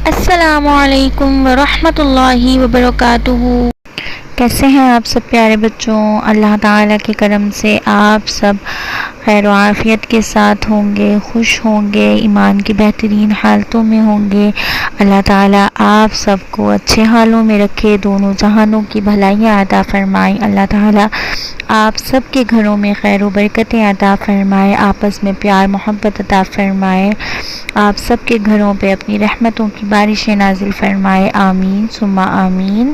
السلام علیکم ورحمۃ اللہ وبرکاتہ۔ کیسے ہیں آپ سب پیارے بچوں؟ اللہ تعالیٰ کے کرم سے آپ سب خیر و عافیت کے ساتھ ہوں گے، خوش ہوں گے، ایمان کی بہترین حالتوں میں ہوں گے۔ اللہ تعالیٰ آپ سب کو اچھے حالوں میں رکھے، دونوں جہانوں کی بھلائیاں عطا فرمائیں۔ اللہ تعالیٰ آپ سب کے گھروں میں خیر و برکتیں عطا فرمائے، آپس میں پیار محبت عطا فرمائے، آپ سب کے گھروں پہ اپنی رحمتوں کی بارشیں نازل فرمائے، آمین ثم آمین۔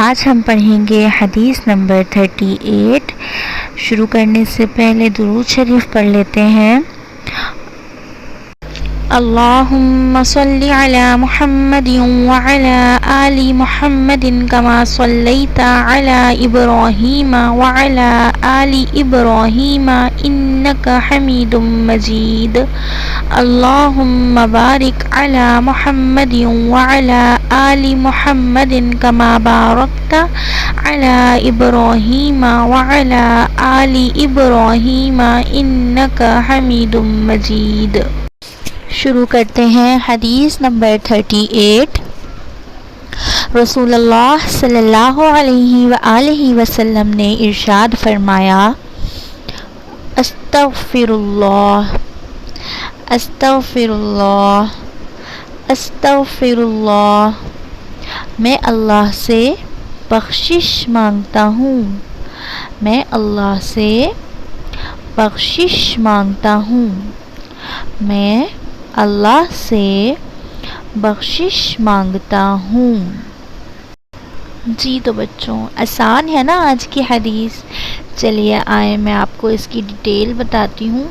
آج ہم پڑھیں گے حدیث نمبر 38۔ شروع کرنے سے پہلے درود شریف پڑھ لیتے ہیں۔ اللہم صلی علی محمد وعلی آل محمد کما صلیت علی ابراہیم وعلی آل ابراہیم انک حمید مجید۔ اللہم بارک علی محمد وعلی آل محمد کما بارکت علی ابراہیم وعلی آل ابراہیم انک حمید مجید۔ شروع کرتے ہیں حدیث نمبر 38۔ رسول اللہ صلی اللہ علیہ وآلہ وسلم نے ارشاد فرمایا، استغفر اللہ استغفر اللہ استغفر اللہ، میں اللہ سے بخشش مانگتا ہوں، میں اللہ سے بخشش مانگتا ہوں، میں اللہ سے بخشش مانگتا ہوں۔ جی تو بچوں آسان ہے نا آج کی حدیث؟ چلیے آئیں میں آپ کو اس کی ڈیٹیل بتاتی ہوں۔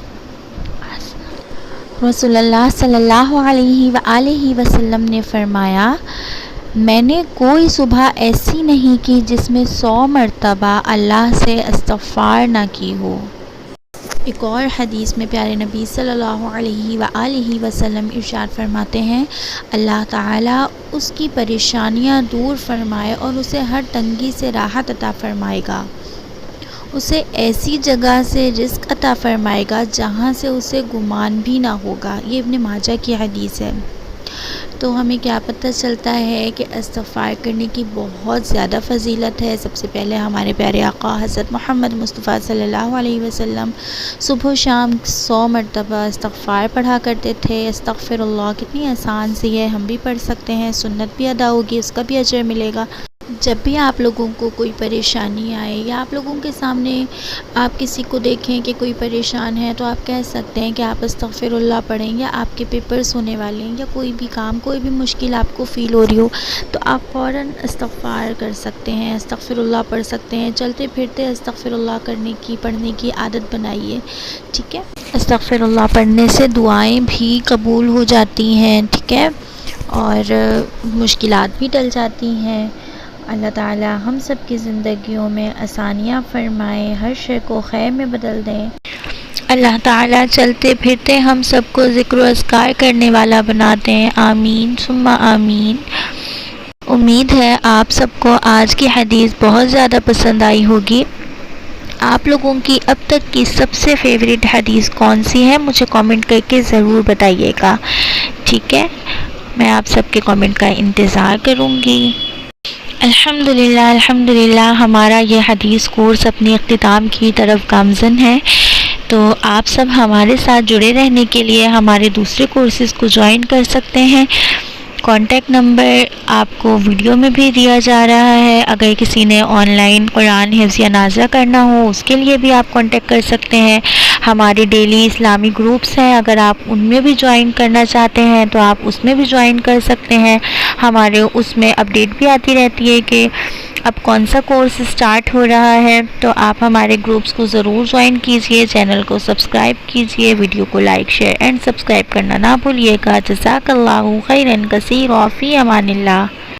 رسول اللہ صلی اللہ علیہ وآلہ وسلم نے فرمایا، میں نے کوئی صبح ایسی نہیں کی جس میں 100 مرتبہ اللہ سے استغفار نہ کی ہو۔ ایک اور حدیث میں پیارے نبی صلی اللہ علیہ وآلہ وسلم ارشاد فرماتے ہیں، اللہ تعالیٰ اس کی پریشانیاں دور فرمائے اور اسے ہر تنگی سے راحت عطا فرمائے گا، اسے ایسی جگہ سے رزق عطا فرمائے گا جہاں سے اسے گمان بھی نہ ہوگا۔ یہ ابن ماجہ کی حدیث ہے۔ تو ہمیں کیا پتہ چلتا ہے کہ استغفار کرنے کی بہت زیادہ فضیلت ہے۔ سب سے پہلے ہمارے پیارے آقا حضرت محمد مصطفیٰ صلی اللہ علیہ وسلم صبح و شام 100 مرتبہ استغفار پڑھا کرتے تھے۔ استغفر اللہ کتنی آسان سی ہے، ہم بھی پڑھ سکتے ہیں، سنت بھی ادا ہوگی، اس کا بھی اجر ملے گا۔ جب بھی آپ لوگوں کو کوئی پریشانی آئے یا آپ لوگوں کے سامنے آپ کسی کو دیکھیں کہ کوئی پریشان ہے تو آپ کہہ سکتے ہیں کہ آپ استغفر اللہ پڑھیں، یا آپ کے پیپرز ہونے والے ہیں یا کوئی بھی کام کوئی بھی مشکل آپ کو فیل ہو رہی ہو تو آپ فوراً استغفار کر سکتے ہیں، استغفر اللہ پڑھ سکتے ہیں۔ چلتے پھرتے استغفر اللہ پڑھنے کی عادت بنائیے، ٹھیک ہے؟ استغفر اللہ پڑھنے سے دعائیں بھی قبول ہو جاتی ہیں، ٹھیک ہے، اور مشکلات بھی ٹل جاتی ہیں۔ اللہ تعالیٰ ہم سب کی زندگیوں میں آسانیاں فرمائے، ہر شے کو خیر میں بدل دیں۔ اللہ تعالیٰ چلتے پھرتے ہم سب کو ذکر و اذکار کرنے والا بنا دیں، آمین ثم آمین۔ امید ہے آپ سب کو آج کی حدیث بہت زیادہ پسند آئی ہوگی۔ آپ لوگوں کی اب تک کی سب سے فیوریٹ حدیث کون سی ہے مجھے کامنٹ کر کے ضرور بتائیے گا، ٹھیک ہے؟ میں آپ سب کے کامنٹ کا انتظار کروں گی۔ الحمدللہ ہمارا یہ حدیث کورس اپنی اختتام کی طرف گامزن ہے، تو آپ سب ہمارے ساتھ جڑے رہنے کے لیے ہمارے دوسرے کورسز کو جوائن کر سکتے ہیں۔ کانٹیکٹ نمبر آپ کو ویڈیو میں بھی دیا جا رہا ہے، اگر کسی نے آن لائن قرآن حفظ یا نازلہ کرنا ہو اس کے لیے بھی آپ کانٹیکٹ کر سکتے ہیں۔ ہمارے ڈیلی اسلامی گروپس ہیں، اگر آپ ان میں بھی جوائن کرنا چاہتے ہیں تو آپ اس میں بھی جوائن کر سکتے ہیں۔ ہمارے اس میں اپڈیٹ بھی آتی رہتی ہے کہ اب کون سا کورس سٹارٹ ہو رہا ہے، تو آپ ہمارے گروپس کو ضرور جوائن کیجئے، چینل کو سبسکرائب کیجئے، ویڈیو کو لائک شیئر اینڈ سبسکرائب کرنا نہ بھولیے گا۔ جزاک اللہ خیرا کثیرا، فی امان اللہ۔